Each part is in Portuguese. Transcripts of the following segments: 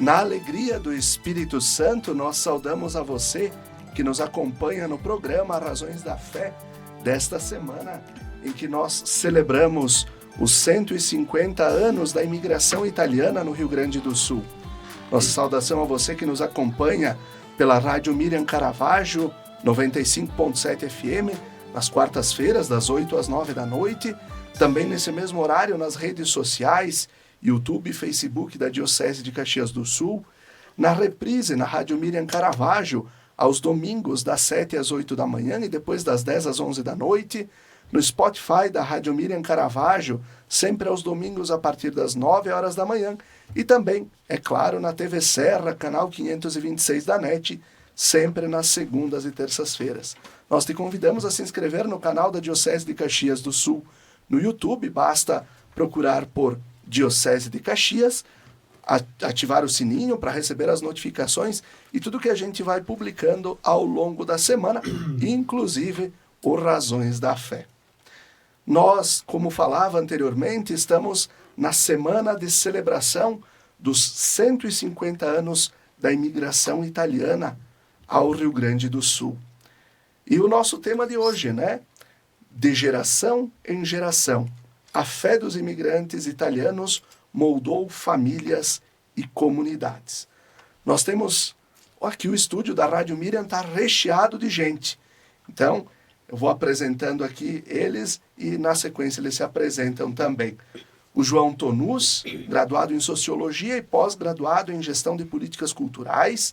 Na alegria do Espírito Santo, nós saudamos a você que nos acompanha no programa Razões da Fé desta semana, em que nós celebramos os 150 anos da imigração italiana no Rio Grande do Sul. Nossa saudação a você que nos acompanha pela Rádio Miriam Caravaggio, 95.7 FM, nas quartas-feiras, das 8 às 9 da noite, também nesse mesmo horário nas redes sociais, YouTube e Facebook da Diocese de Caxias do Sul, na reprise na Rádio Miriam Caravaggio, aos domingos das 7 às 8 da manhã e depois das 10 às 11 da noite, no Spotify da Rádio Miriam Caravaggio, sempre aos domingos a partir das 9 horas da manhã, e também, é claro, na TV Serra, canal 526 da NET, sempre nas segundas e terças-feiras. Nós te convidamos a se inscrever no canal da Diocese de Caxias do Sul. No YouTube, basta procurar por Diocese de Caxias, ativar o sininho para receber as notificações e tudo que a gente vai publicando ao longo da semana, inclusive o Razões da Fé. Nós, como falava anteriormente, estamos na semana de celebração dos 150 anos da imigração italiana ao Rio Grande do Sul. E o nosso tema de hoje, de geração em geração, a fé dos imigrantes italianos moldou famílias e comunidades. Nós temos aqui o estúdio da Rádio Miriam, está recheado de gente. Então, eu vou apresentando aqui eles e na sequência eles se apresentam também. O João Tonus, graduado em Sociologia e pós-graduado em Gestão de Políticas Culturais,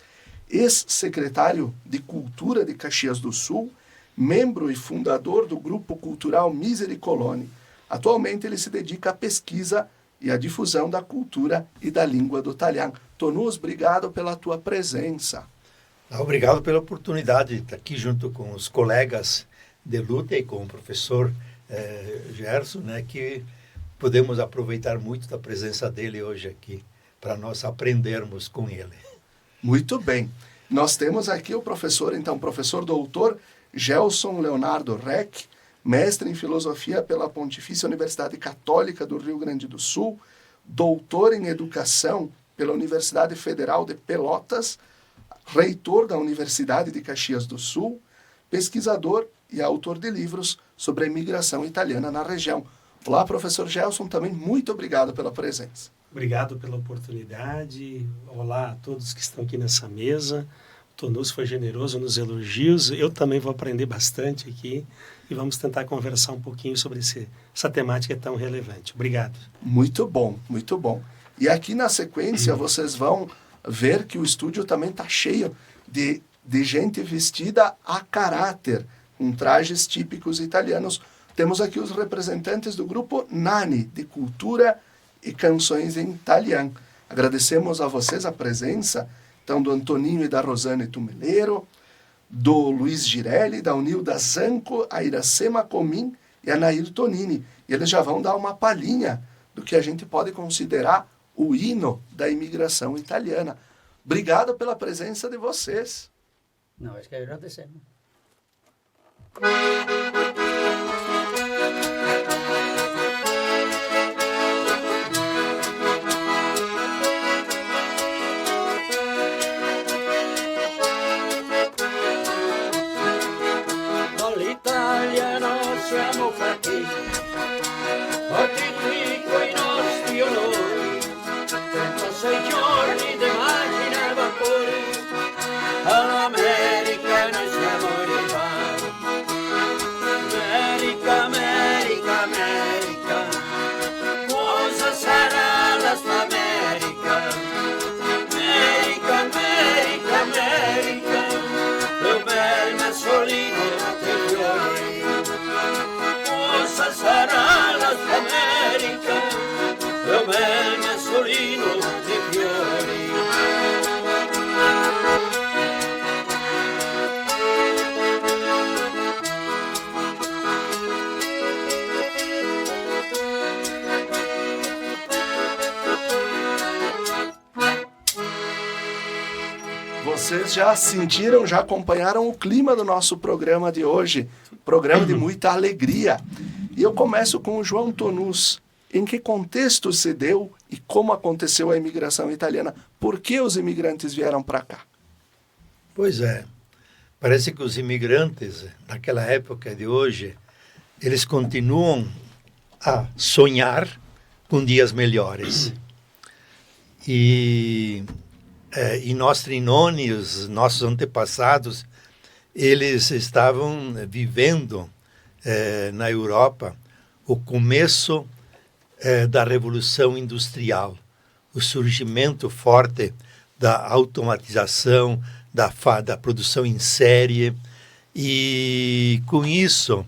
ex-secretário de Cultura de Caxias do Sul, membro e fundador do Grupo Cultural Misericolone. Atualmente ele se dedica à pesquisa e à difusão da cultura e da língua do italiano. Tonus, obrigado pela tua presença. Obrigado pela oportunidade de estar aqui junto com os colegas de luta e com o professor Gerson, que podemos aproveitar muito da presença dele hoje aqui, para nós aprendermos com ele. Muito bem. Nós temos aqui o professor doutor Gelson Leonardo Reck, mestre em Filosofia pela Pontifícia Universidade Católica do Rio Grande do Sul, doutor em Educação pela Universidade Federal de Pelotas, reitor da Universidade de Caxias do Sul, pesquisador e autor de livros sobre a imigração italiana na região. Olá, professor Gelson, também muito obrigado pela presença. Obrigado pela oportunidade. Olá a todos que estão aqui nessa mesa. O Tonus foi generoso nos elogios. Eu também vou aprender bastante aqui e vamos tentar conversar um pouquinho sobre essa temática tão relevante. Obrigado. Muito bom, muito bom. E aqui na sequência vocês vão ver que o estúdio também está cheio de gente vestida a caráter, com trajes típicos italianos. Temos aqui os representantes do grupo Nani, de Cultura e Canções em Italiano. Agradecemos a vocês a presença, então, do Antoninho e da Rosane Tumeleiro, do Luiz Girelli, da Unilda Zanco, a Iracema Comim e a Nair Tonini. E eles já vão dar uma palhinha do que a gente pode considerar o hino da imigração italiana. Obrigado pela presença de vocês. Não, acho que agradecemos. Siamo fratelli, oggi qui coi nostri onori, 36 giorni di macchina a vapore, all'America noi siamo arrivati. America, America, America, cosa sarà la sua America? America, America, America, lo bel massolino di fiori. Sarà la sua America, lo bel massolino di fiori. Vocês já sentiram, já acompanharam o clima do nosso programa de hoje, programa de muita alegria. E eu começo com o João Tonus. em que contexto se deu e como aconteceu a imigração italiana? Por que os imigrantes vieram para cá? Pois é, parece que os imigrantes, naquela época de hoje, eles continuam a sonhar com dias melhores. E nós Trinoni, os nossos antepassados, eles estavam vivendo na Europa o começo da Revolução Industrial, o surgimento forte da automatização, da produção em série, e com isso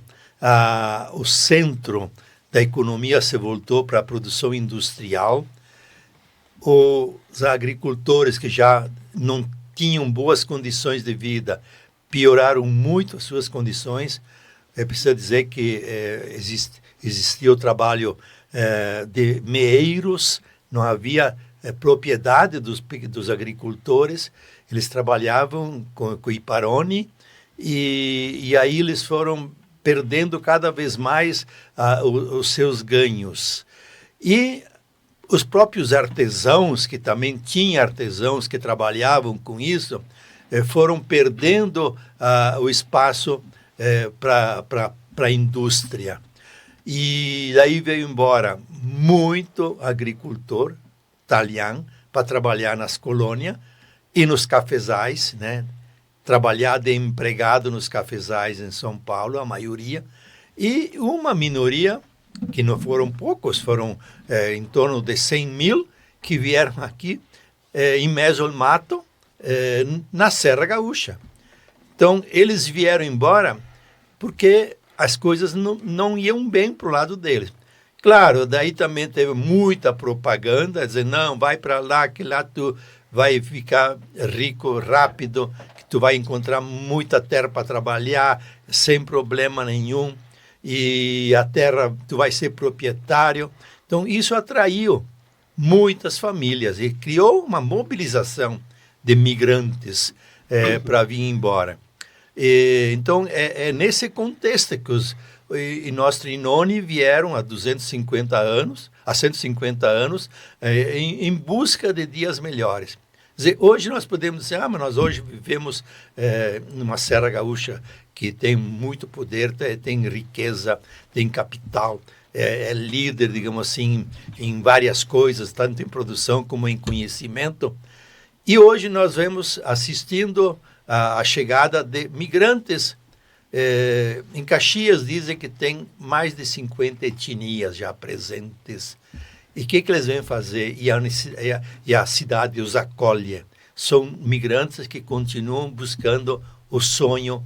o centro da economia se voltou para a produção industrial. Os agricultores que já não tinham boas condições de vida pioraram muito as suas condições. É preciso dizer que existia o trabalho de meeiros, não havia propriedade dos agricultores, eles trabalhavam com o Iparoni, e aí eles foram perdendo cada vez mais os seus ganhos. E os próprios artesãos, que também tinham artesãos que trabalhavam com isso, foram perdendo o espaço para a indústria. E daí veio embora muito agricultor italiano para trabalhar nas colônias e nos cafezais, né? Trabalhar de empregado nos cafezais em São Paulo, a maioria, e uma minoria, que não foram poucos, foram em torno de 100 mil, que vieram aqui em Mesolmato, na Serra Gaúcha. Então, eles vieram embora porque as coisas não iam bem para o lado deles. Claro, daí também teve muita propaganda, dizendo, não, vai para lá, que lá tu vai ficar rico rápido, que tu vai encontrar muita terra para trabalhar, sem problema nenhum, e a terra tu vai ser proprietário. Então, isso atraiu muitas famílias e criou uma mobilização de migrantes para vir embora. Então, é nesse contexto que os nós Trinoni vieram há 150 anos, em busca de dias melhores. Quer dizer, hoje nós podemos dizer, mas nós hoje vivemos numa Serra Gaúcha que tem muito poder, tem riqueza, tem capital, é líder, digamos assim, em várias coisas, tanto em produção como em conhecimento. E hoje nós vemos assistindo a chegada de migrantes. Em Caxias dizem que tem mais de 50 etnias já presentes. E o que eles vêm fazer? E a cidade os acolhe. São migrantes que continuam buscando o sonho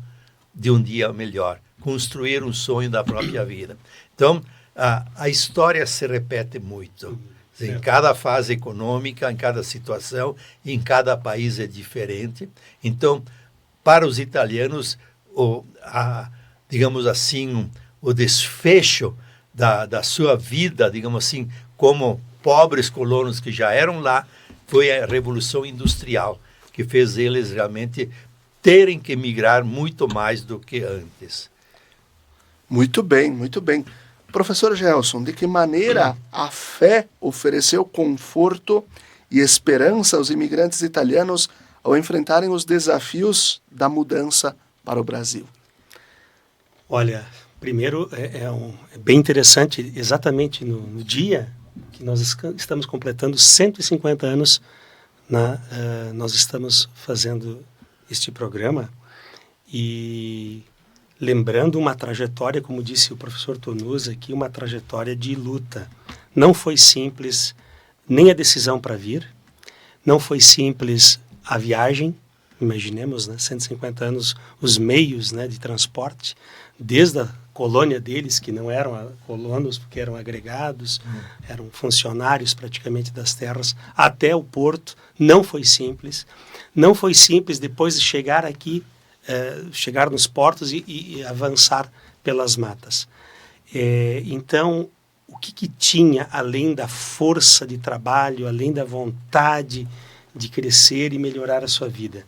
de um dia melhor, construir um sonho da própria vida. Então, a história se repete muito. Em cada fase econômica, em cada situação, em cada país é diferente. Então, para os italianos, digamos assim, o desfecho da sua vida, digamos assim, como pobres colonos que já eram lá, foi a Revolução Industrial, que fez eles realmente terem que migrar muito mais do que antes. Muito bem, muito bem. Professor Gelson, de que maneira a fé ofereceu conforto e esperança aos imigrantes italianos ao enfrentarem os desafios da mudança para o Brasil? Olha, primeiro é bem interessante, exatamente no dia que nós estamos completando 150 anos, nós estamos fazendo este programa e lembrando uma trajetória, como disse o professor Tonus aqui, uma trajetória de luta. Não foi simples nem a decisão para vir, não foi simples a viagem, imaginemos, 150 anos, os meios de transporte, desde a colônia deles, que não eram colonos, porque eram agregados, eram funcionários praticamente das terras, até o porto, não foi simples. Não foi simples depois de chegar aqui, chegar nos portos e avançar pelas matas. Então, o que tinha além da força de trabalho, além da vontade de crescer e melhorar a sua vida?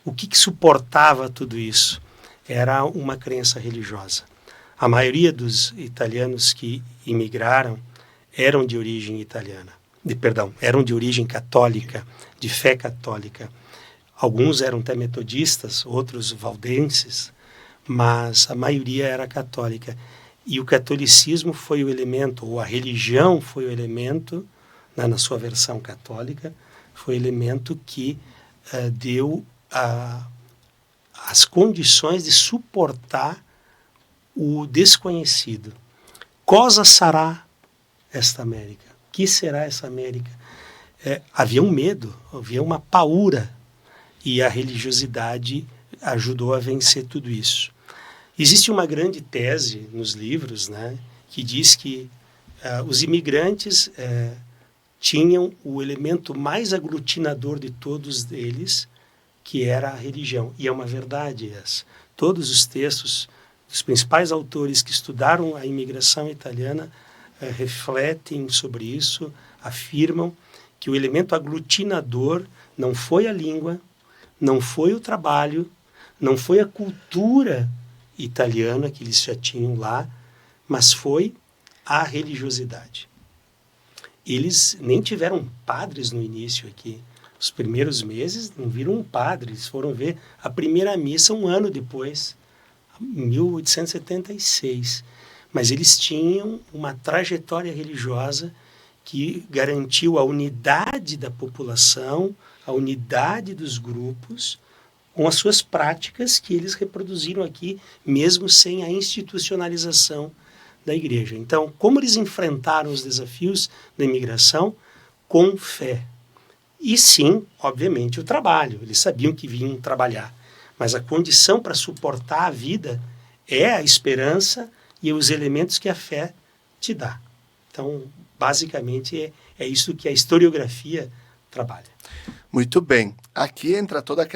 O que suportava tudo isso? Era uma crença religiosa. A maioria dos italianos que imigraram eram de origem italiana, eram de origem católica, de fé católica. Alguns eram até metodistas, outros valdenses, mas a maioria era católica. E o catolicismo foi o elemento, ou a religião foi o elemento, né, na sua versão católica, foi o elemento que deu as condições de suportar o desconhecido. Cosa sarà esta América? O que será essa América? Havia um medo, havia uma paura, e a religiosidade ajudou a vencer tudo isso. Existe uma grande tese nos livros, né, que diz que os imigrantes tinham o elemento mais aglutinador de todos eles, que era a religião. E é uma verdade essa. Todos os textos dos principais autores que estudaram a imigração italiana refletem sobre isso, afirmam que o elemento aglutinador não foi a língua, não foi o trabalho, não foi a cultura italiana que eles já tinham lá, mas foi a religiosidade. Eles nem tiveram padres no início aqui. Os primeiros meses não viram um padre, eles foram ver a primeira missa um ano depois, em 1876. Mas eles tinham uma trajetória religiosa que garantiu a unidade da população, a unidade dos grupos, com as suas práticas que eles reproduziram aqui, mesmo sem a institucionalização da igreja. Então, como eles enfrentaram os desafios da imigração? Com fé. E sim, obviamente, o trabalho. Eles sabiam que vinham trabalhar. Mas a condição para suportar a vida é a esperança e os elementos que a fé te dá. Então, basicamente, é isso que a historiografia trabalha. Muito bem. Aqui entra toda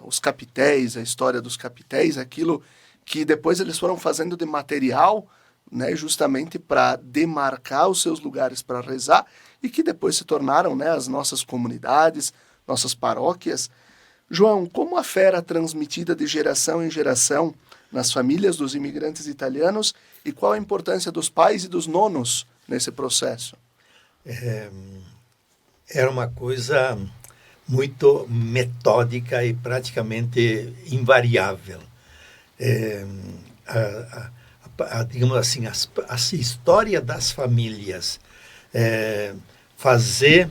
os capitéis, a história dos capitéis, aquilo que depois eles foram fazendo de material, né, justamente para demarcar os seus lugares para rezar, e que depois se tornaram, né, as nossas comunidades, nossas paróquias. João, como a fé era transmitida de geração em geração nas famílias dos imigrantes italianos, e qual a importância dos pais e dos nonos nesse processo? Era uma coisa muito metódica e praticamente invariável. Digamos assim, a história das famílias, fazer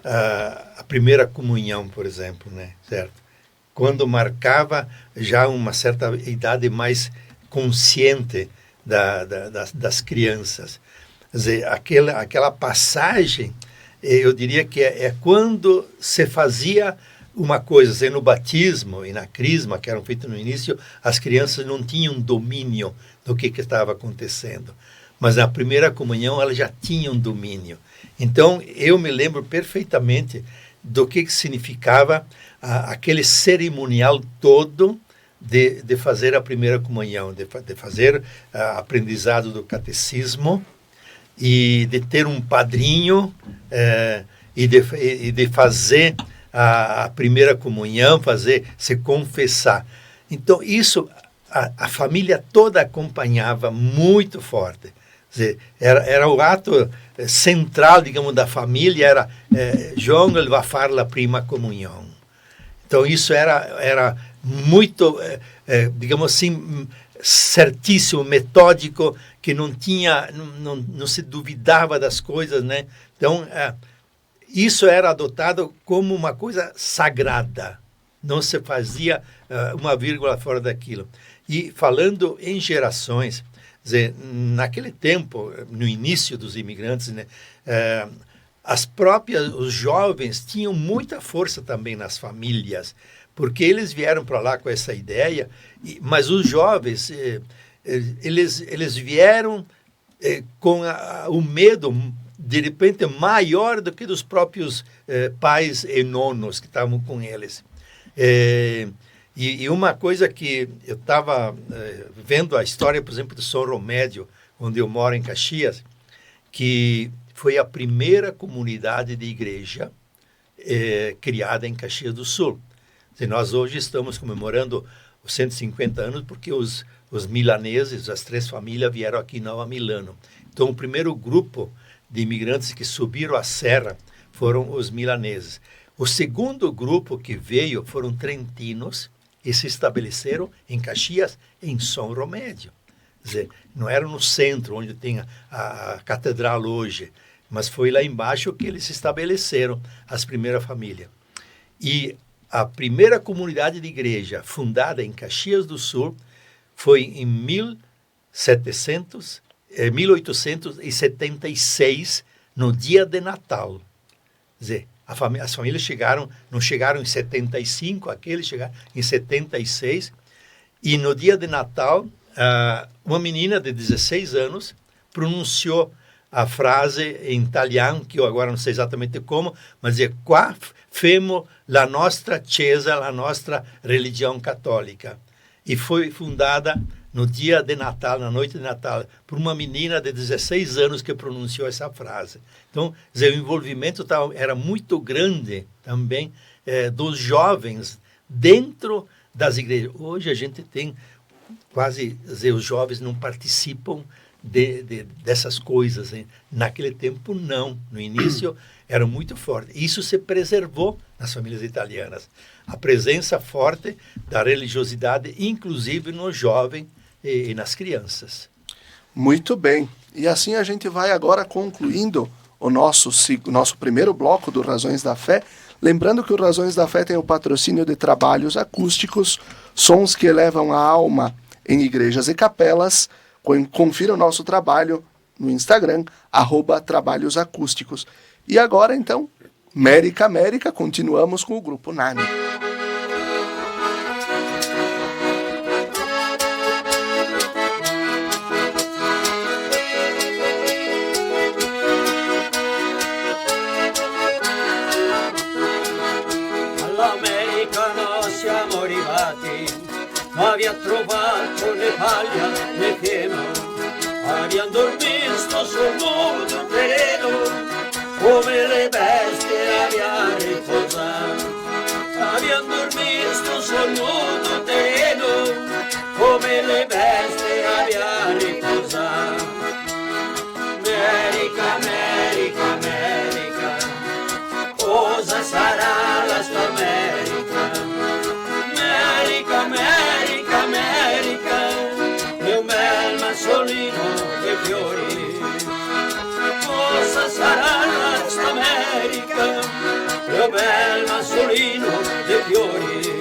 a primeira comunhão, por exemplo, né, certo? Quando marcava já uma certa idade mais consciente das crianças. Quer dizer, aquela passagem, eu diria que é quando se fazia uma coisa, no batismo e na crisma, que eram feitos no início, as crianças não tinham domínio do que estava acontecendo. Mas na primeira comunhão elas já tinham domínio. Então, eu me lembro perfeitamente do que significava aquele cerimonial todo de fazer a primeira comunhão, de fazer aprendizado do catecismo e de ter um padrinho e de fazer a primeira comunhão, se confessar. Então, isso a família toda acompanhava muito forte. Quer dizer, era o ato central, digamos, da família, era João ele vai fazer a primeira comunhão. Então, isso era muito, digamos assim, certíssimo, metódico, que não se duvidava das coisas, né? Então, isso era adotado como uma coisa sagrada. Não se fazia uma vírgula fora daquilo. E falando em gerações, quer dizer, naquele tempo, no início dos imigrantes, né, os jovens tinham muita força também nas famílias, porque eles vieram para lá com essa ideia, mas os jovens, eles vieram com o medo, de repente, maior do que dos próprios pais e nonos que estavam com eles. E uma coisa que eu estava vendo a história, por exemplo, de São Romédio, onde eu moro em Caxias, que foi a primeira comunidade de igreja criada em Caxias do Sul. Nós hoje estamos comemorando os 150 anos, porque os milaneses, as 3 famílias, vieram aqui em Nova Milano. Então, o primeiro grupo de imigrantes que subiram a serra foram os milaneses. O segundo grupo que veio foram trentinos e se estabeleceram em Caxias, em São Romédio. Quer dizer, não era no centro, onde tem a catedral hoje, mas foi lá embaixo que eles se estabeleceram, as primeiras famílias. E a primeira comunidade de igreja fundada em Caxias do Sul foi em 1876, no dia de Natal. Quer dizer, as famílias não chegaram em 75, aqueles chegaram em 76, e no dia de Natal, uma menina de 16 anos pronunciou a frase em italiano, que eu agora não sei exatamente como, mas é qua femo la nostra Chiesa, la nostra religião católica. E foi fundada no dia de Natal, na noite de Natal, por uma menina de 16 anos que pronunciou essa frase. Então, o envolvimento era muito grande também dos jovens dentro das igrejas. Hoje a gente tem quase, os jovens não participam dessas coisas, hein? Naquele tempo não, no início era muito forte. Isso se preservou nas famílias italianas, a presença forte da religiosidade, inclusive no jovem e nas crianças. Muito bem, e assim a gente vai agora concluindo o nosso primeiro bloco do Razões da Fé, lembrando que o Razões da Fé tem o patrocínio de trabalhos acústicos, sons que elevam a alma em igrejas e capelas. Confira o nosso trabalho no Instagram, @trabalhosacústicos. E agora, então, América, continuamos com o Grupo Nani. All'America noi siamo arrivati, non abbiamo trovato né paglia né fieno, abbiamo dormito sul nudo terreno, come le bestie abbiamo riposato. Abbiamo dormito sul nudo terreno, come le bestie abbiamo riposato. America, America, America, cosa sarà la sta America? America, America, America, è un bel massolino di fiori. Cosa sarà la sta America? È un bel massolino di fiori.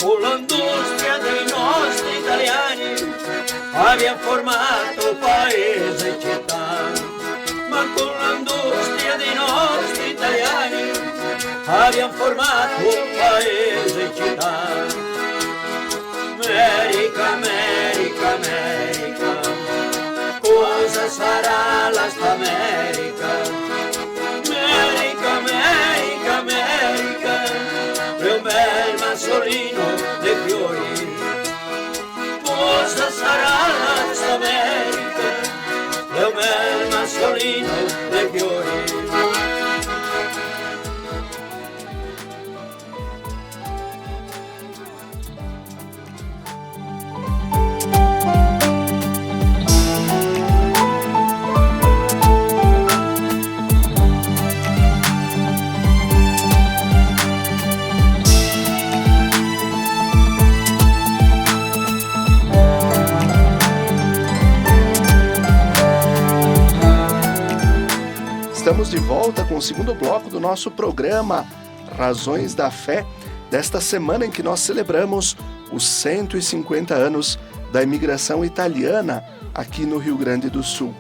Con l'industria dei nostri italiani abbiamo formato paese e città, ma con l'industria dei nostri italiani abbiamo formato paese e città. America, America, America, cosa sarà la sta America? America, America, America, è un bel massolino dei fiori. Cosa sarà la sta America? È un bel massolino dei fiori. Estamos de volta com o segundo bloco do nosso programa Razões da Fé, desta semana em que nós celebramos os 150 anos da imigração italiana aqui no Rio Grande do Sul.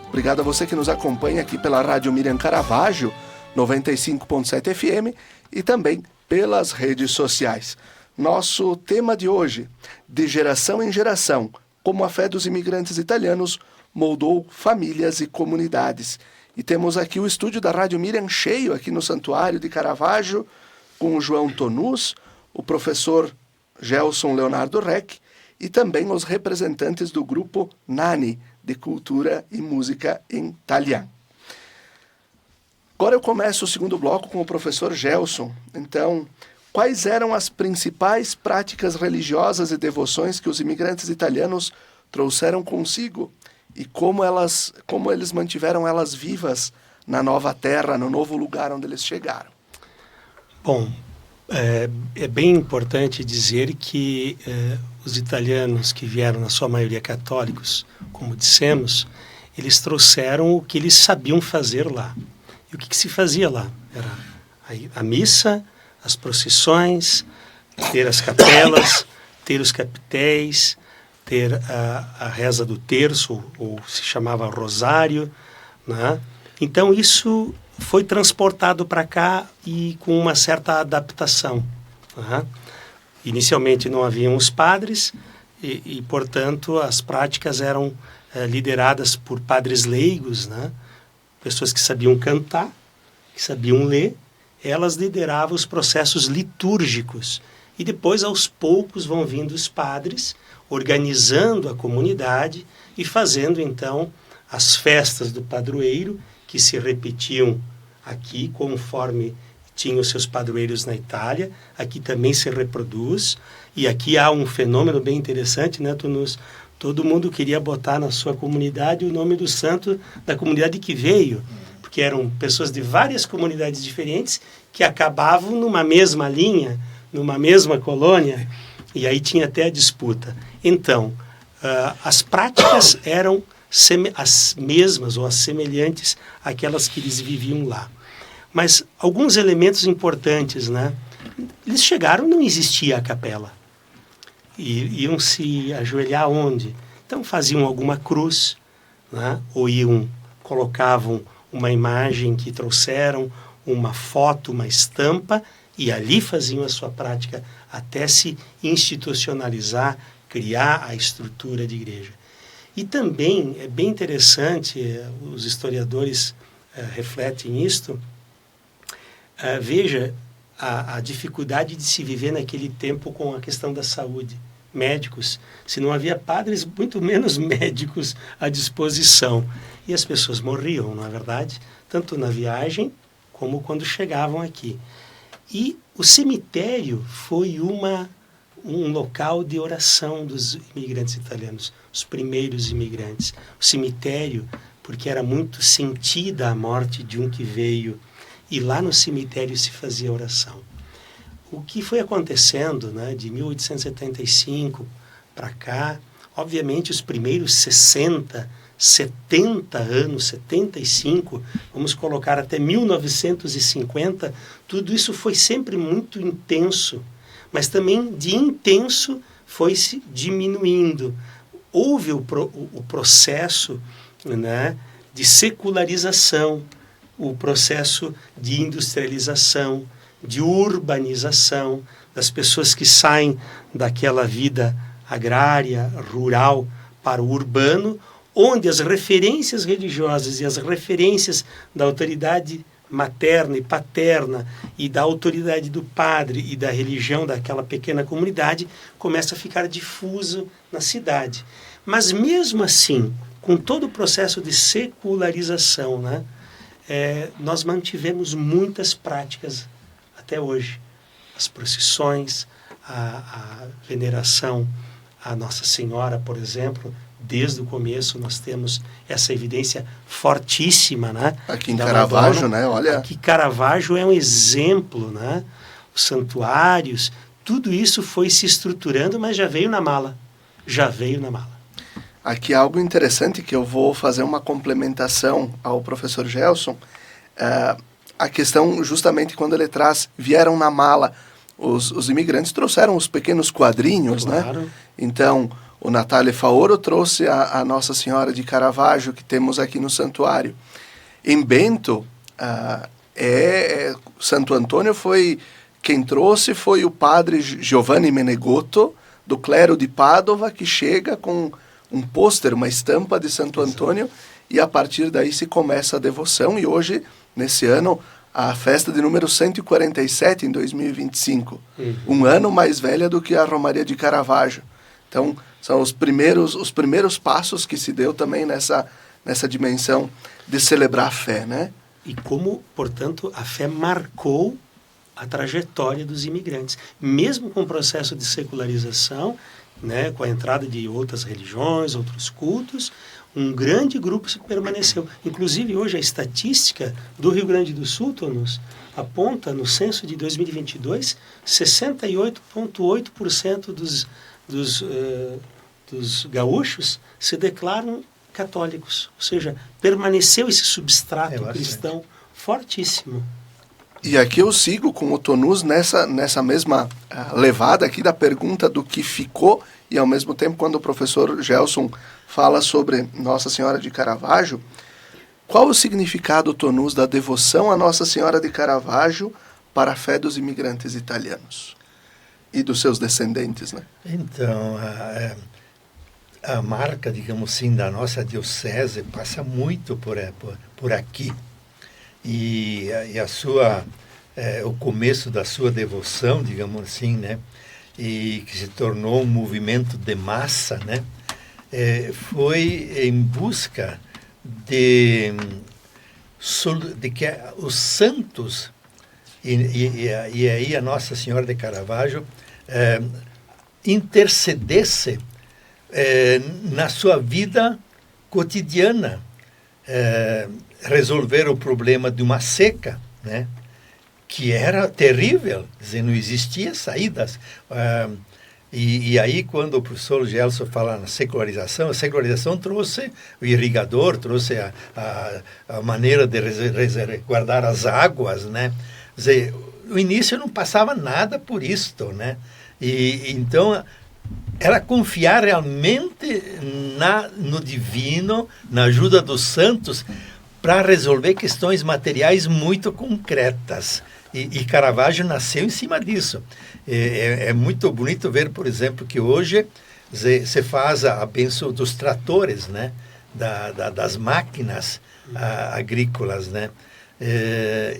Obrigado a você que nos acompanha aqui pela Rádio Miriam Caravaggio, 95.7 FM, e também pelas redes sociais. Nosso tema de hoje, de geração em geração, como a fé dos imigrantes italianos moldou famílias e comunidades. E temos aqui o estúdio da Rádio Miriam cheio aqui no Santuário de Caravaggio, com o João Tonus, o professor Gelson Leonardo Reck e também os representantes do grupo Nani, de Cultura e Música em Italiano. Agora eu começo o segundo bloco com o professor Gelson. Então, quais eram as principais práticas religiosas e devoções que os imigrantes italianos trouxeram consigo e como eles mantiveram elas vivas na nova terra, no novo lugar onde eles chegaram? Bom, é bem importante dizer que os italianos que vieram, na sua maioria católicos, como dissemos, eles trouxeram o que eles sabiam fazer lá. E o que se fazia lá? Era a missa, as procissões, ter as capelas, ter os capitéis, ter a reza do terço, ou se chamava rosário, né? Então isso foi transportado para cá e com uma certa adaptação, né? Inicialmente não haviam os padres e portanto, as práticas eram lideradas por padres leigos, né? Pessoas que sabiam cantar, que sabiam ler, elas lideravam os processos litúrgicos. E depois, aos poucos, vão vindo os padres, organizando a comunidade e fazendo, então, as festas do padroeiro, que se repetiam aqui, conforme tinham os seus padroeiros na Itália. Aqui também se reproduz. E aqui há um fenômeno bem interessante, né, Tonus? Todo mundo queria botar na sua comunidade o nome do santo da comunidade que veio, porque eram pessoas de várias comunidades diferentes que acabavam numa mesma linha, numa mesma colônia, e aí tinha até a disputa. Então, as práticas eram as mesmas ou as semelhantes àquelas que eles viviam lá. Mas alguns elementos importantes, né? Eles chegaram, não existia a capela. E iam se ajoelhar onde? Então faziam alguma cruz, né? Ou colocavam uma imagem que trouxeram, uma foto, uma estampa, e ali faziam a sua prática até se institucionalizar, criar a estrutura de igreja. E também é bem interessante, os historiadores refletem isto, veja a dificuldade de se viver naquele tempo com a questão da saúde. Médicos, se não havia padres, muito menos médicos à disposição. E as pessoas morriam, não é verdade? Tanto na viagem como quando chegavam aqui. E o cemitério foi um local de oração dos imigrantes italianos, os primeiros imigrantes. O cemitério, porque era muito sentida a morte de um que veio, e lá no cemitério se fazia oração. O que foi acontecendo, né, de 1875 para cá, obviamente os primeiros 60, 70 anos, 75, vamos colocar até 1950, tudo isso foi sempre muito intenso, mas também de intenso foi se diminuindo. Houve o processo, né, de secularização, o processo de industrialização, de urbanização, das pessoas que saem daquela vida agrária, rural, para o urbano, onde as referências religiosas e as referências da autoridade materna e paterna e da autoridade do padre e da religião daquela pequena comunidade começa a ficar difuso na cidade. Mas mesmo assim, com todo o processo de secularização, né, nós mantivemos muitas práticas até hoje. As procissões, a veneração à Nossa Senhora, por exemplo, desde o começo nós temos essa evidência fortíssima, né? Aqui em Caravaggio, né? Olha. Aqui Caravaggio é um exemplo, né? Os santuários, tudo isso foi se estruturando, mas já veio na mala. Já veio na mala. Aqui algo interessante que eu vou fazer uma complementação ao professor Gelson. A questão, justamente quando ele traz, vieram na mala, os imigrantes trouxeram os pequenos quadrinhos, claro, né? Então, o Natale Faoro trouxe a Nossa Senhora de Caravaggio, que temos aqui no santuário. Em Bento, Santo Antônio quem trouxe foi o padre Giovanni Menegotto, do clero de Pádua, que chega com um pôster, uma estampa de Santo Antônio, e a partir daí se começa a devoção, e hoje, nesse ano, a festa de número 147 em 2025, um ano mais velha do que a Romaria de Caravaggio. Então, são os primeiros passos que se deu também nessa dimensão de celebrar a fé, né? E como, portanto, a fé marcou a trajetória dos imigrantes. Mesmo com o processo de secularização, né, com a entrada de outras religiões, outros cultos, um grande grupo permaneceu. Inclusive, hoje, a estatística do Rio Grande do Sul, Tonus, aponta, no censo de 2022, 68,8% dos gaúchos se declaram católicos. Ou seja, permaneceu esse substrato cristão fortíssimo. E aqui eu sigo com o Tonus nessa mesma levada aqui da pergunta do que ficou, e ao mesmo tempo quando o professor Gelson fala sobre Nossa Senhora de Caravaggio, qual o significado, Tonus, da devoção a Nossa Senhora de Caravaggio para a fé dos imigrantes italianos e dos seus descendentes, né? Então, a marca, digamos assim, da nossa diocese passa muito por aqui. E o começo da sua devoção, digamos assim, né, e que se tornou um movimento de massa, né, foi em busca de que os santos e aí a Nossa Senhora de Caravaggio intercedesse na sua vida cotidiana, resolver o problema de uma seca, né, que era terrível, quer dizer, não existia saídas. E aí, quando o professor Gelson fala na secularização, a secularização trouxe o irrigador, trouxe a maneira de guardar as águas, né? Quer dizer, no início não passava nada por isto, né? E então era confiar realmente no divino, na ajuda dos santos, para resolver questões materiais muito concretas. E Caravaggio nasceu em cima disso. É muito bonito ver, por exemplo, que hoje se faz a bênção dos tratores, né? Das máquinas agrícolas, né?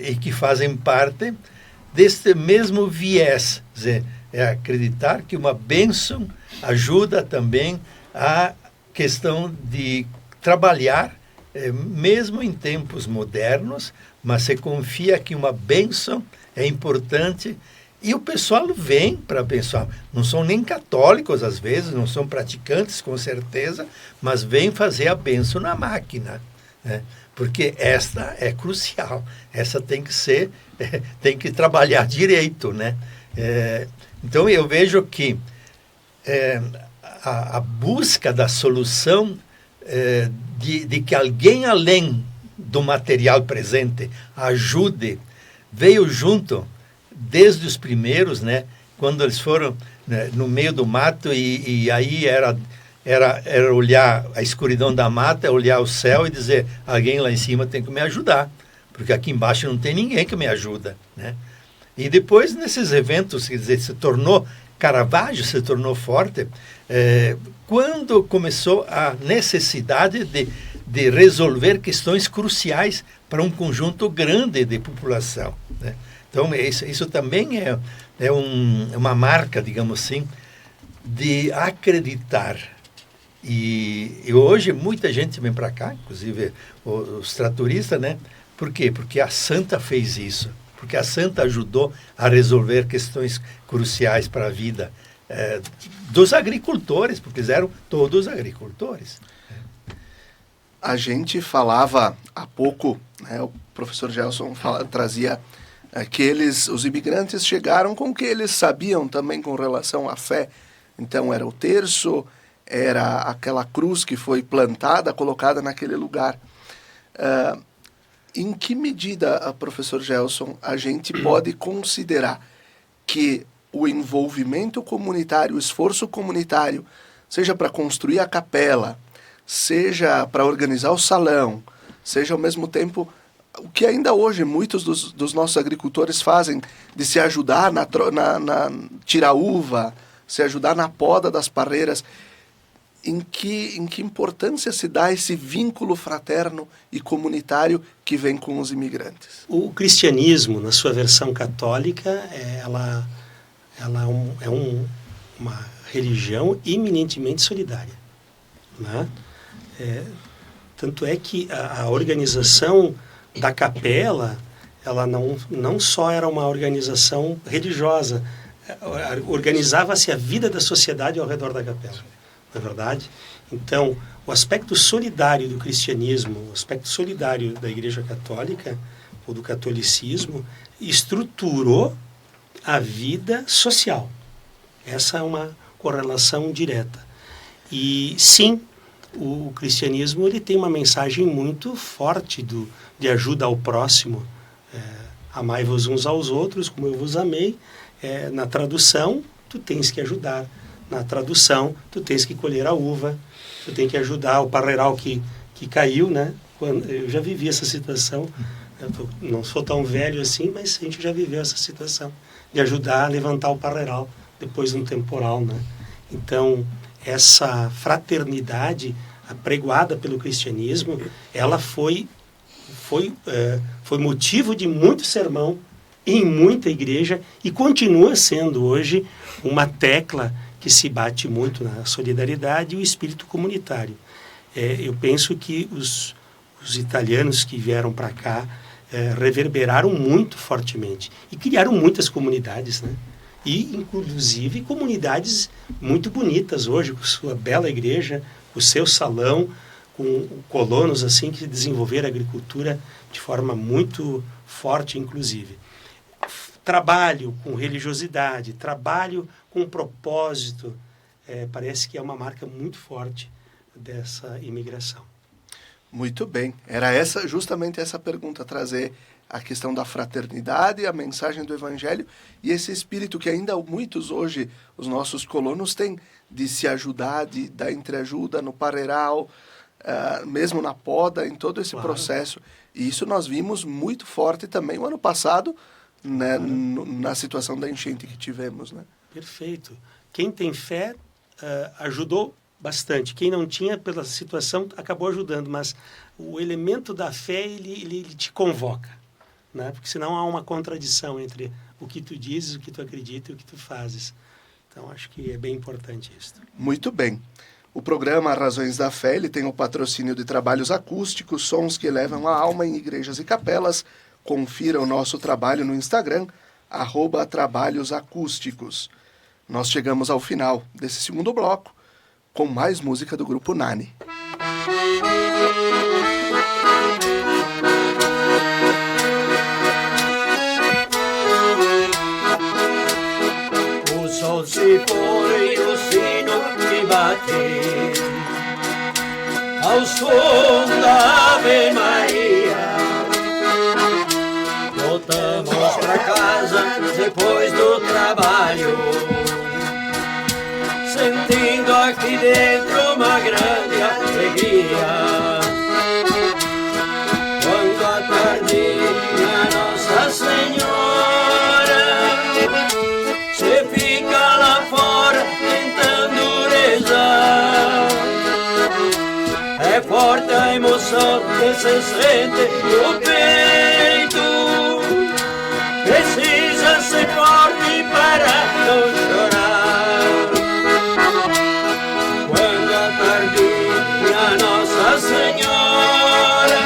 E que fazem parte deste mesmo viés. Quer dizer, é acreditar que uma bênção ajuda também a questão de trabalhar, mesmo em tempos modernos, mas se confia que uma bênção é importante e o pessoal vem para abençoar. Não são nem católicos, às vezes, não são praticantes, com certeza, mas vêm fazer a bênção na máquina, né? Porque esta é crucial, essa tem que ser, tem que trabalhar direito, né? Então eu vejo que a busca da solução de que alguém além do material presente ajude, veio junto desde os primeiros, né? Quando eles foram, né, no meio do mato e aí era olhar a escuridão da mata, olhar o céu e dizer, alguém lá em cima tem que me ajudar, porque aqui embaixo não tem ninguém que me ajuda, né? E depois, nesses eventos, quer dizer, Caravaggio se tornou forte quando começou a necessidade de resolver questões cruciais para um conjunto grande de população, né? Então, isso também é uma marca, digamos assim, de acreditar. E hoje muita gente vem para cá, inclusive os tratoristas, né? Por quê? Porque a Santa fez isso. Porque a Santa ajudou a resolver questões cruciais para a vida dos agricultores, porque eram todos agricultores. A gente falava há pouco, né, o professor Gelson trazia que os imigrantes chegaram com o que eles sabiam também com relação à fé. Então era o terço, era aquela cruz que foi plantada, colocada naquele lugar. Em que medida, professor Gelson, a gente pode considerar que o envolvimento comunitário, o esforço comunitário, seja para construir a capela, seja para organizar o salão, seja ao mesmo tempo o que ainda hoje muitos dos nossos agricultores fazem, de se ajudar na tirar uva, se ajudar na poda das parreiras, em que importância se dá esse vínculo fraterno e comunitário que vem com os imigrantes? O cristianismo, na sua versão católica, ela é uma religião eminentemente solidária, né? Tanto é que a organização da capela, ela não só era uma organização religiosa, organizava-se a vida da sociedade ao redor da capela, não é verdade? Então, o aspecto solidário do cristianismo, o aspecto solidário da Igreja Católica, ou do catolicismo, estruturou a vida social. Essa é uma correlação direta. E, sim, o cristianismo ele tem uma mensagem muito forte de ajuda ao próximo. Amai-vos uns aos outros, como eu vos amei. Na tradução, tu tens que ajudar. Na tradução, tu tens que colher a uva, tu tens que ajudar o parreiral que caiu, né? Eu já vivi essa situação. Não sou tão velho assim, mas a gente já viveu essa situação de ajudar a levantar o parreiral depois de um temporal, né? Então, essa fraternidade apregoada pelo cristianismo, ela foi motivo de muito sermão em muita igreja e continua sendo hoje uma tecla que se bate muito na solidariedade e o espírito comunitário. Eu penso que os italianos que vieram para cá reverberaram muito fortemente e criaram muitas comunidades, né? E, inclusive, comunidades muito bonitas hoje, com sua bela igreja, o seu salão, com colonos assim que desenvolveram a agricultura de forma muito forte, inclusive. Trabalho com religiosidade, trabalho com propósito, parece que é uma marca muito forte dessa imigração. Muito bem. Era justamente essa pergunta, trazer a questão da fraternidade, a mensagem do Evangelho e esse espírito que ainda muitos hoje, os nossos colonos têm de se ajudar, de dar entreajuda no parreiral, mesmo na poda, em todo esse Claro. processo. E isso nós vimos muito forte também o ano passado, né, na situação da enchente que tivemos, né? Perfeito. Quem tem fé ajudou bastante. Quem não tinha, pela situação, acabou ajudando. Mas o elemento da fé, ele te convoca, né? Porque senão há uma contradição entre o que tu dizes, o que tu acredita e o que tu fazes. Então, acho que é bem importante isso. Muito bem. O programa Razões da Fé ele tem o patrocínio de trabalhos acústicos, sons que elevam a alma em igrejas e capelas. Confira o nosso trabalho no Instagram, @trabalhosacústicos. Nós chegamos ao final desse segundo bloco com mais música do Grupo Nani. O sol se põe, o sino que bate ao som da Ave Maria. Voltamos pra casa depois do trabalho, sentindo aqui dentro uma grande alegria. Quando a tardinha Nossa Senhora se fica lá fora tentando rezar, é forte a emoção que se sente no peito. Precisa ser forte para não chorar. Quando a tardinha Nossa Senhora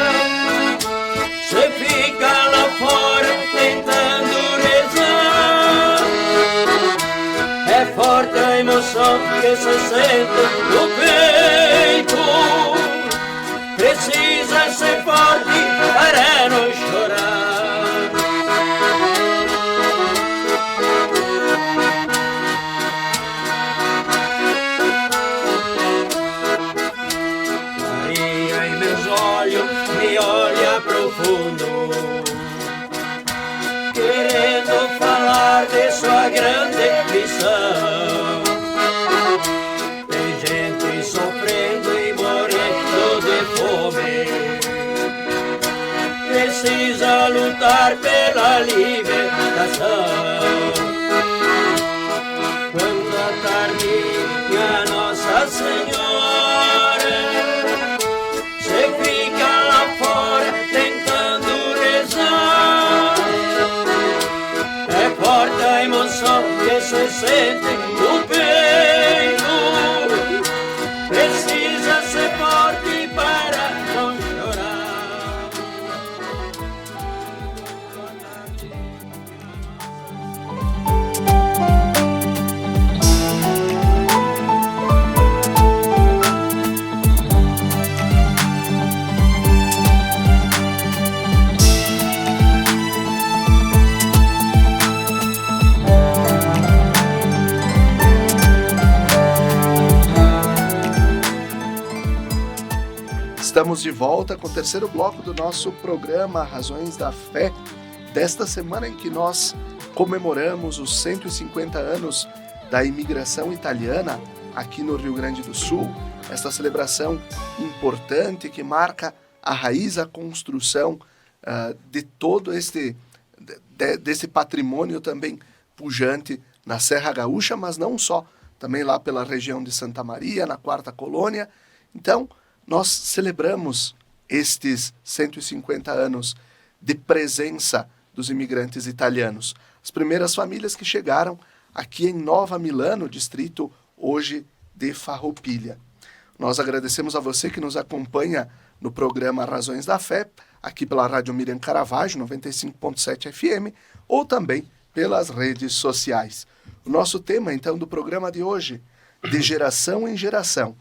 se fica lá fora tentando rezar, é forte a emoção que se sente no peito. Precisa ser forte para não chorar. Maria em meus olhos me olha profundo, querendo falar de sua grande missão. Tem gente sofrendo e morrendo de fome, precisa lutar pela libertação. Quando a tardinha Nossa Senhora a emoção que se sente no peito precisa ser forte para não chorar. Estamos de volta com o terceiro bloco do nosso programa Razões da Fé, desta semana em que nós comemoramos os 150 anos da imigração italiana aqui no Rio Grande do Sul. Esta celebração importante que marca a raiz, a construção de todo desse patrimônio também pujante na Serra Gaúcha, mas não só, também lá pela região de Santa Maria, na Quarta Colônia. Então, nós celebramos estes 150 anos de presença dos imigrantes italianos. As primeiras famílias que chegaram aqui em Nova Milano, distrito hoje de Farroupilha. Nós agradecemos a você que nos acompanha no programa Razões da Fé, aqui pela Rádio Miriam Caravaggio, 95.7 FM, ou também pelas redes sociais. O nosso tema, então, do programa de hoje, de geração em geração,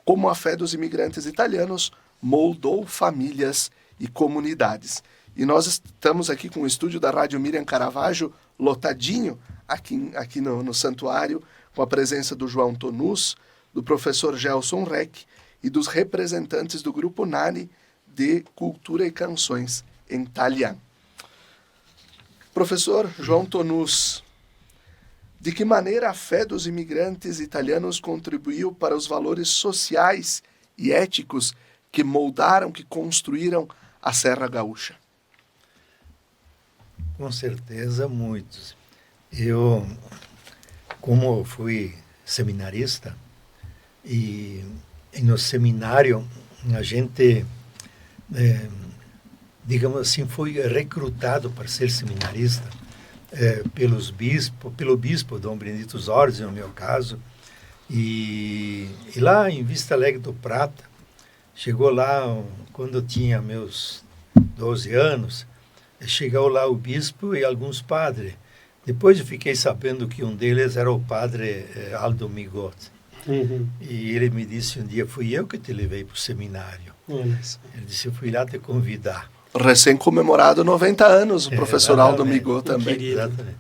como a fé dos imigrantes italianos moldou famílias e comunidades. E nós estamos aqui com o estúdio da Rádio Miriam Caravaggio lotadinho aqui no santuário, com a presença do João Tonus, do professor Gelson Reck e dos representantes do Grupo Nani de Cultura e Canções em Italiano. Professor João Tonus, de que maneira a fé dos imigrantes italianos contribuiu para os valores sociais e éticos que moldaram, que construíram a Serra Gaúcha? Com certeza, muitos. Eu, como fui seminarista, e no seminário a gente, digamos assim, foi recrutado para ser seminarista pelo bispo Dom Benedito Zorzi, no meu caso, e lá em Vista Alegre do Prata, chegou lá quando eu tinha meus 12 anos, chegou lá o bispo e alguns padres. Depois eu fiquei sabendo que um deles era o padre Aldo Migotti. Uhum. E ele me disse um dia, fui eu que te levei para o seminário. Ele disse, eu fui lá te convidar. Recém-comemorado 90 anos, o professor Aldo Migotti também. Exatamente.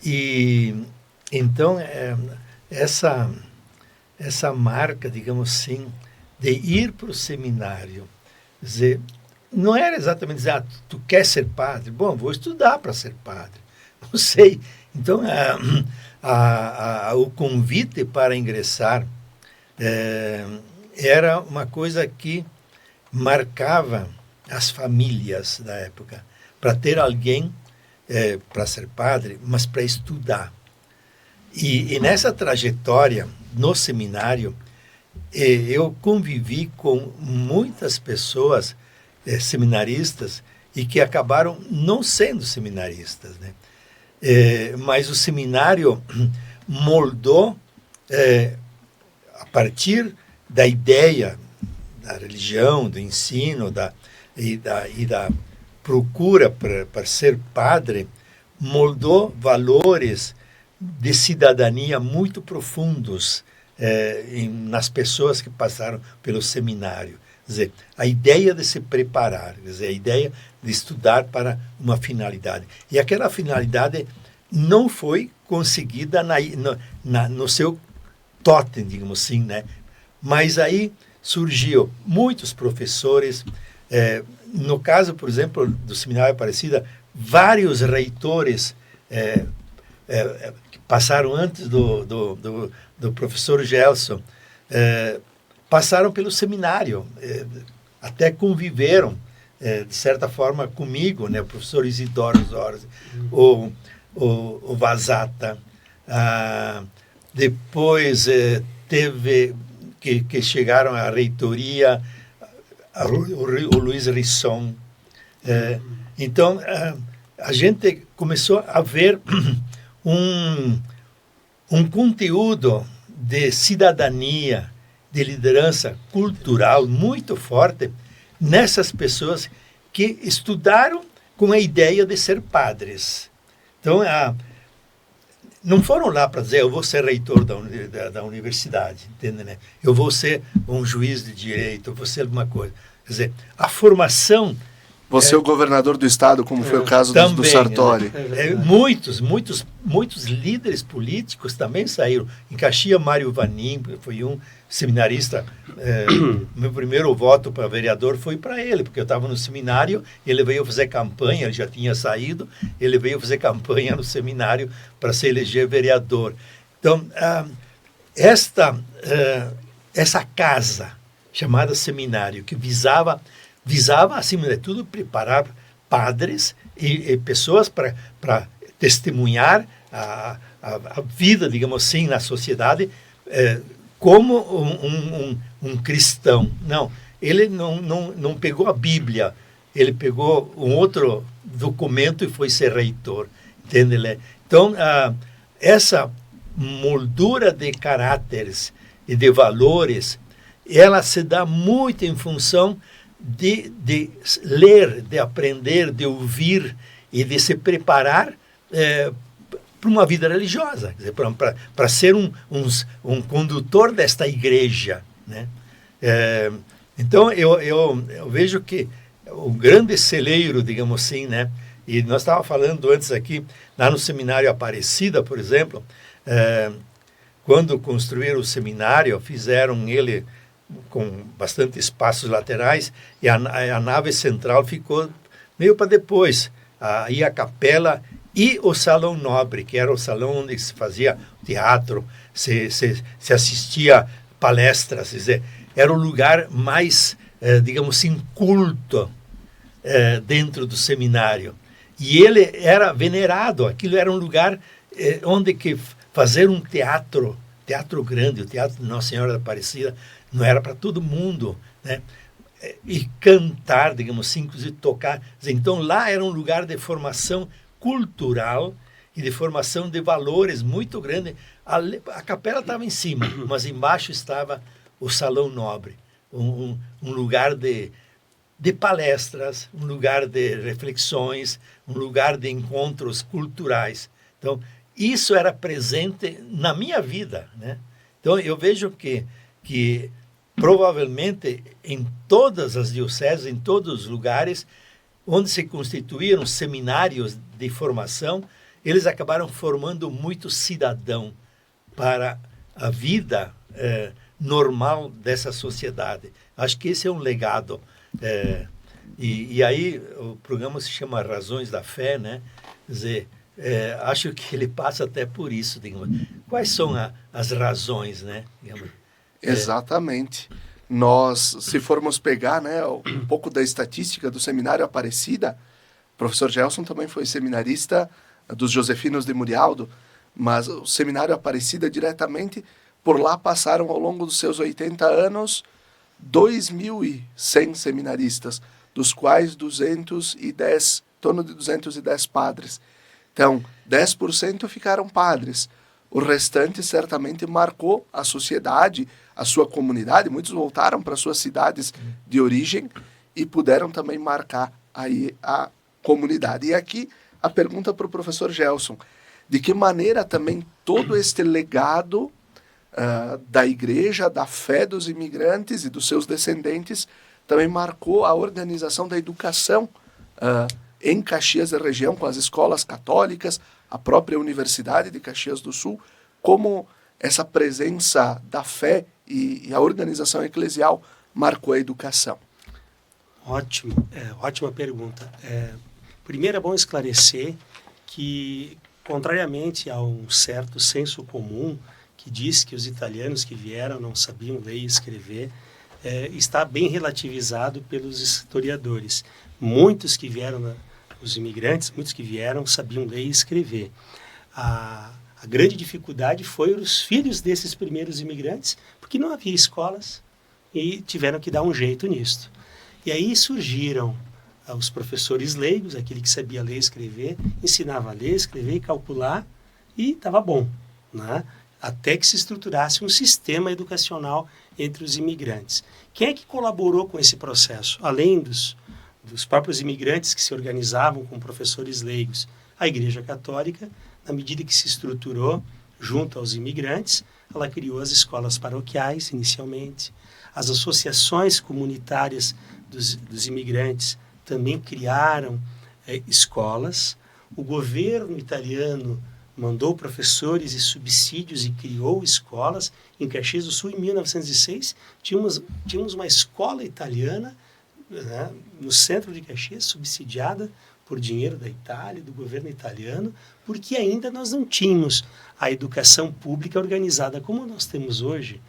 E então, essa marca, digamos assim, de ir para o seminário, dizer, não era exatamente dizer, tu quer ser padre? Bom, vou estudar para ser padre. Não sei. Então, o convite para ingressar era uma coisa que marcava as famílias da época, para ter alguém para ser padre, mas para estudar. E nessa trajetória, no seminário, eu convivi com muitas pessoas seminaristas e que acabaram não sendo seminaristas, né? Mas o seminário moldou, a partir da ideia da religião, do ensino, e da procura para ser padre, moldou valores de cidadania muito profundos nas pessoas que passaram pelo seminário. Quer dizer, a ideia de se preparar, quer dizer, a ideia de estudar para uma finalidade. E aquela finalidade não foi conseguida no seu totem, digamos assim, né? Mas aí surgiu muitos professores, no caso, por exemplo, do Seminário Aparecida, vários reitores que passaram antes do professor Gelson, passaram pelo seminário, até conviveram, de certa forma, comigo, né? O professor Isidoro Zorzi, o Vazata, depois teve que chegaram à reitoria, o Luiz Risson. Então, a gente começou a ver um conteúdo de cidadania, de liderança cultural muito forte nessas pessoas que estudaram com a ideia de ser padres. Então, não foram lá para dizer, eu vou ser reitor da universidade, entende, né? Eu vou ser um juiz de direito, eu vou ser alguma coisa. Quer dizer, a formação... Você é o governador do estado, como foi o caso do Sartori. Muitos líderes políticos também saíram. Em Caxias, Mário Vanim foi um seminarista. Meu primeiro voto para vereador foi para ele, porque eu estava no seminário, ele veio fazer campanha, ele já tinha saído, ele veio fazer campanha no seminário para se eleger vereador. Então, essa casa chamada seminário, que visava, acima de tudo, preparar padres e pessoas para testemunhar a vida, digamos assim, na sociedade como um cristão. Não, ele não pegou a Bíblia, ele pegou um outro documento e foi ser reitor. Entende? Então, essa moldura de caráteres e de valores, ela se dá muito em função de ler, de aprender, de ouvir e de se preparar para uma vida religiosa, para ser um condutor desta igreja, né? Então, eu vejo que o grande celeiro, digamos assim, né? E nós estávamos falando antes aqui, lá no Seminário Aparecida, por exemplo, quando construíram o seminário, fizeram ele com bastante espaços laterais, e a nave central ficou meio para depois. Aí a capela e o Salão Nobre, que era o salão onde se fazia teatro, se assistia palestras, quer dizer, era o lugar mais, digamos assim, culto dentro do seminário. E ele era venerado, aquilo era um lugar onde que fazer um teatro grande, o Teatro de Nossa Senhora da Aparecida, não era para todo mundo, né? E cantar, digamos assim, inclusive tocar. Então, lá era um lugar de formação cultural e de formação de valores muito grande. A capela estava em cima, mas embaixo estava o Salão Nobre, um lugar de palestras, um lugar de reflexões, um lugar de encontros culturais. Então, isso era presente na minha vida, né? Então, eu vejo que provavelmente em todas as dioceses, em todos os lugares onde se constituíram seminários de formação, eles acabaram formando muito cidadão para a vida normal dessa sociedade. Acho que esse é um legado. E aí o programa se chama Razões da Fé, né? Quer dizer, acho que ele passa até por isso, digamos. Quais são as razões, né? Digamos, exatamente. Nós, se formos pegar, né, um pouco da estatística do Seminário Aparecida, o professor Gelson também foi seminarista dos Josefinos de Murialdo, mas o Seminário Aparecida diretamente, por lá passaram ao longo dos seus 80 anos 2.100 seminaristas, dos quais 210, em torno de 210 padres. Então, 10% ficaram padres. O restante certamente marcou a sociedade, a sua comunidade. Muitos voltaram para suas cidades de origem e puderam também marcar aí a comunidade. E aqui a pergunta para o professor Gelson: de que maneira também todo este legado da igreja, da fé dos imigrantes e dos seus descendentes também marcou a organização da educação em Caxias da região, com as escolas católicas, a própria Universidade de Caxias do Sul, como essa presença da fé e a organização eclesial marcou a educação? Ótimo, ótima pergunta. Primeiro é bom esclarecer que, contrariamente a um certo senso comum que diz que os italianos que vieram não sabiam ler e escrever, está bem relativizado pelos historiadores. Muitos que vieram, os imigrantes, muitos que vieram sabiam ler e escrever. A grande dificuldade foi os filhos desses primeiros imigrantes, porque não havia escolas e tiveram que dar um jeito nisto. E aí surgiram os professores leigos, aquele que sabia ler e escrever, ensinava a ler, escrever e calcular, E estava bom, né? Até que se estruturasse um sistema educacional entre os imigrantes. Quem é que colaborou com esse processo? Além dos próprios imigrantes que se organizavam com professores leigos, a Igreja Católica, na medida que se estruturou junto aos imigrantes, ela criou as escolas paroquiais, inicialmente. As associações comunitárias dos imigrantes também criaram escolas. O governo italiano mandou professores e subsídios e criou escolas. Em Caxias do Sul, em 1906, tínhamos uma escola italiana, né, no centro de Caxias, subsidiada por dinheiro da Itália, do governo italiano, porque ainda nós não tínhamos a educação pública organizada como nós temos hoje.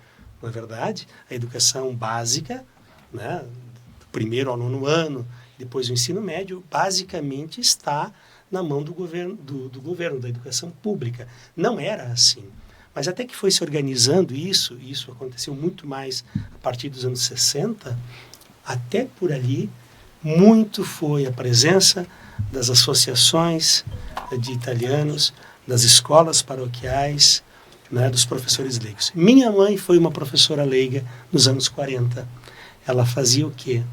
Na verdade, a educação básica, né, do primeiro ao 9º ano, depois o ensino médio, basicamente está na mão do governo, da educação pública. Não era assim. Mas até que foi se organizando isso aconteceu muito mais a partir dos anos 60, até por ali, muito foi a presença das associações de italianos, das escolas paroquiais, né, dos professores leigos. Minha mãe foi uma professora leiga nos anos 40. Ela fazia o quê?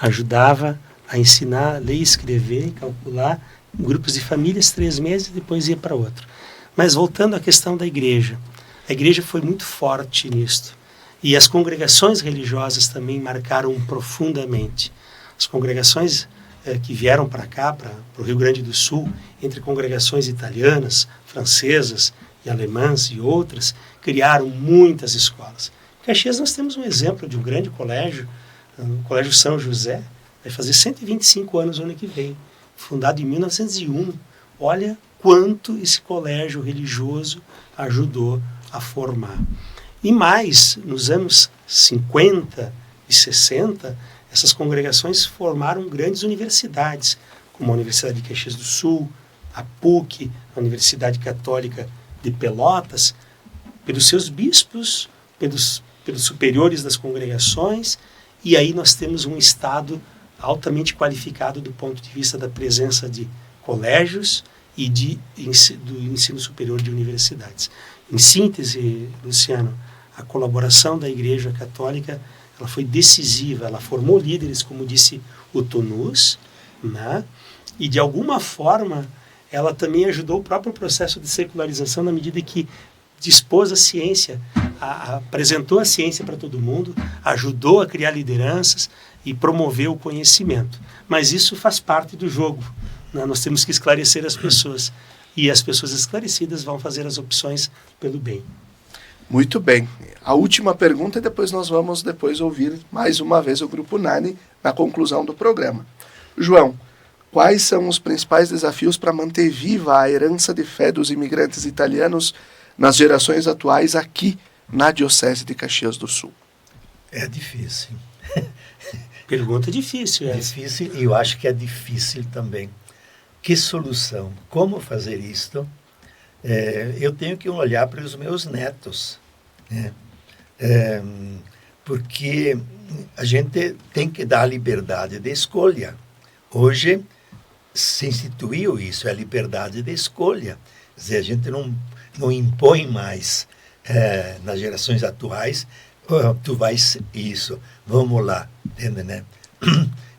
Ajudava a ensinar a ler, escrever, calcular grupos de famílias 3 meses, depois ia para outro. Mas voltando à questão da igreja, a igreja foi muito forte nisto. E as congregações religiosas também marcaram profundamente. As congregações que vieram para cá, para o Rio Grande do Sul, entre congregações italianas, francesas e alemãs e outras, criaram muitas escolas. Em Caxias nós temos um exemplo de um grande colégio, o Colégio São José, vai fazer 125 anos no ano que vem, fundado em 1901. Olha quanto esse colégio religioso ajudou a formar. E mais, nos anos 50 e 60, essas congregações formaram grandes universidades, como a Universidade de Caxias do Sul, a PUC, a Universidade Católica de Pelotas, pelos seus bispos, pelos superiores das congregações, e aí nós temos um Estado altamente qualificado do ponto de vista da presença de colégios e do ensino superior de universidades. Em síntese, Luciano, a colaboração da Igreja Católica ela foi decisiva, ela formou líderes, como disse o Tonus, né? E de alguma forma ela também ajudou o próprio processo de secularização na medida que dispôs a ciência, apresentou a ciência para todo mundo, ajudou a criar lideranças e promoveu o conhecimento. Mas isso faz parte do jogo, né? Nós temos que esclarecer as pessoas e as pessoas esclarecidas vão fazer as opções pelo bem. Muito bem. A última pergunta e depois nós vamos ouvir mais uma vez o Grupo Nani na conclusão do programa. João, quais são os principais desafios para manter viva a herança de fé dos imigrantes italianos nas gerações atuais aqui na Diocese de Caxias do Sul? É difícil. Pergunta difícil. Difícil, e eu acho que é difícil também. Que solução? Como fazer isto? Eu tenho que olhar para os meus netos, né? Porque a gente tem que dar a liberdade de escolha. Hoje se instituiu isso, é a liberdade de escolha. Quer dizer, a gente não impõe mais nas gerações atuais, tu vais isso, vamos lá, entende, né?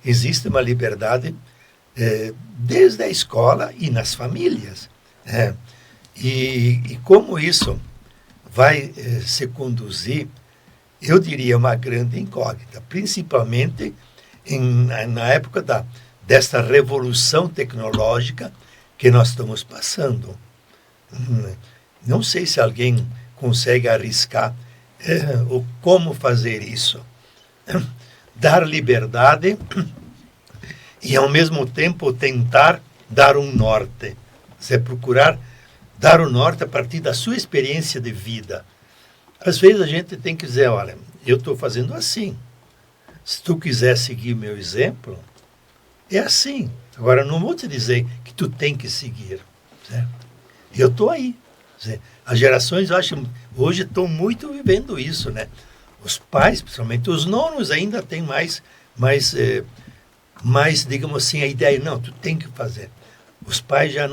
Existe uma liberdade desde a escola e nas famílias. E como isso vai se conduzir, eu diria uma grande incógnita, principalmente na época desta revolução tecnológica que nós estamos passando. Não sei se alguém consegue arriscar como fazer isso. Dar liberdade e, ao mesmo tempo, tentar dar um norte. Você procurar dar o norte a partir da sua experiência de vida. Às vezes a gente tem que dizer, olha, eu estou fazendo assim. Se tu quiser seguir meu exemplo, é assim. Agora, não vou te dizer que tu tem que seguir. Certo? Eu estou aí. As gerações, eu acho, hoje estão muito vivendo isso, né? Os pais, principalmente os nonos, ainda têm mais, digamos assim, a ideia, não, tu tem que fazer. Os pais já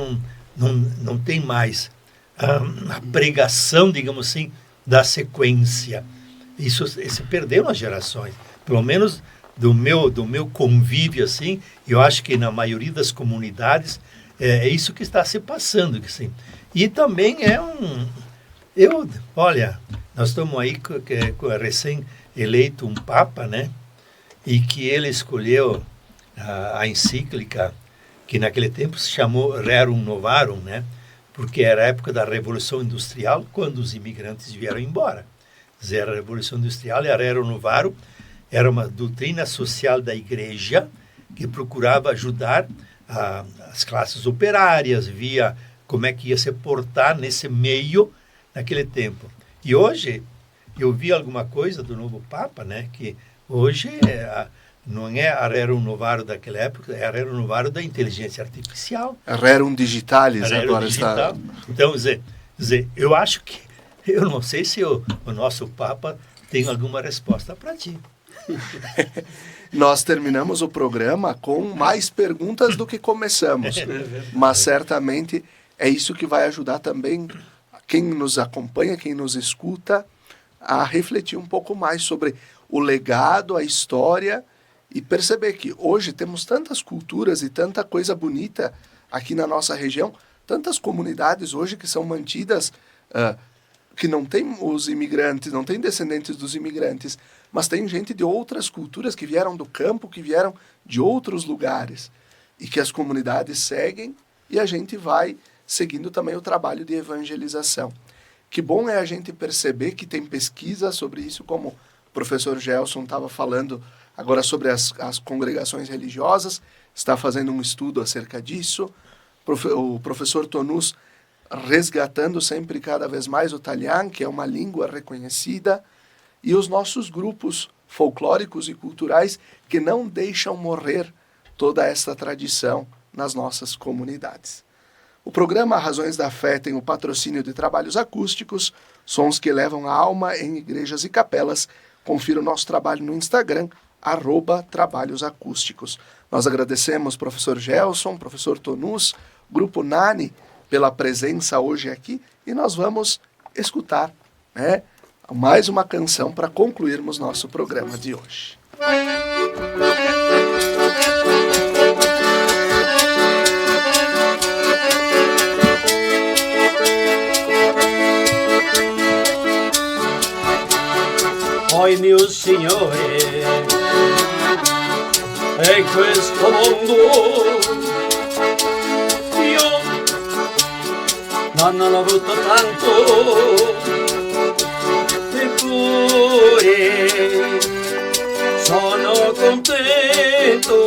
não tem mais a pregação, digamos assim, da sequência. Isso se perdeu nas gerações. Pelo menos do meu convívio, assim, eu acho que na maioria das comunidades é isso que está se passando. Assim. E também olha, nós estamos aí com recém-eleito um Papa, né? E que ele escolheu a encíclica, que naquele tempo se chamou Rerum Novarum, né? Porque era a época da Revolução Industrial, quando os imigrantes vieram embora. A Revolução Industrial e a Rerum Novarum era uma doutrina social da igreja que procurava ajudar as classes operárias, via como é que ia se portar nesse meio naquele tempo. E hoje, eu vi alguma coisa do novo Papa, né? Que hoje não é a Rerum Novarum daquela época, é a Rerum Novarum da inteligência artificial. A Rerum Digitalis A Rerum agora digital. está... Então, dizer, eu acho que, eu não sei se o nosso Papa tem alguma resposta para ti. Nós terminamos o programa com mais perguntas do que começamos, mas certamente é isso que vai ajudar também quem nos acompanha, quem nos escuta, a refletir um pouco mais sobre o legado, a história e perceber que hoje temos tantas culturas e tanta coisa bonita aqui na nossa região, tantas comunidades hoje que são mantidas, que não tem os imigrantes, não tem descendentes dos imigrantes, mas tem gente de outras culturas que vieram do campo, que vieram de outros lugares e que as comunidades seguem e a gente vai seguindo também o trabalho de evangelização. Que bom é a gente perceber que tem pesquisa sobre isso, como o professor Gelson estava falando agora sobre as congregações religiosas, está fazendo um estudo acerca disso. O professor Tonus resgatando sempre cada vez mais o Talian, que é uma língua reconhecida, e os nossos grupos folclóricos e culturais que não deixam morrer toda essa tradição nas nossas comunidades. O programa Razões da Fé tem o patrocínio de trabalhos acústicos, sons que levam a alma em igrejas e capelas. Confira o nosso trabalho no Instagram, @trabalhosacústicos. Nós agradecemos professor Gelson, professor Tonus, Grupo Nani, pela presença hoje aqui, e nós vamos escutar, né, mais uma canção para concluirmos nosso programa de hoje. Oi mio Signore, e questo mondo io non ho avuto tanto, eppure sono contento,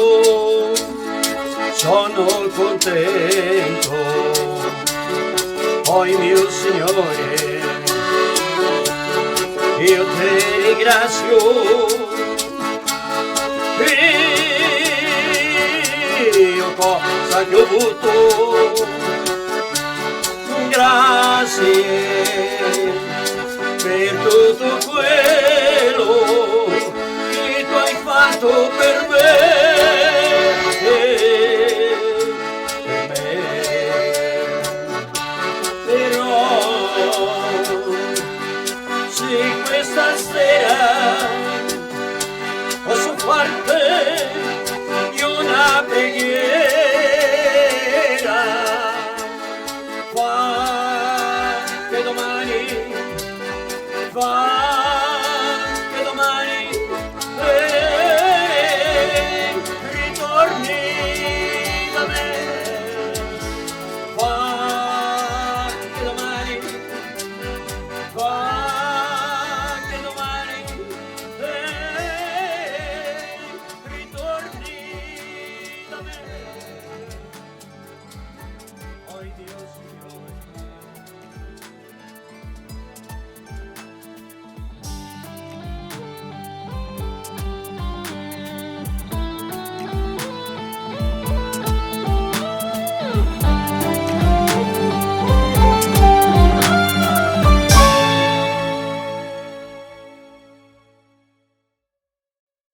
oi mio Signore, io ti ringrazio io cosa che ho avuto, grazie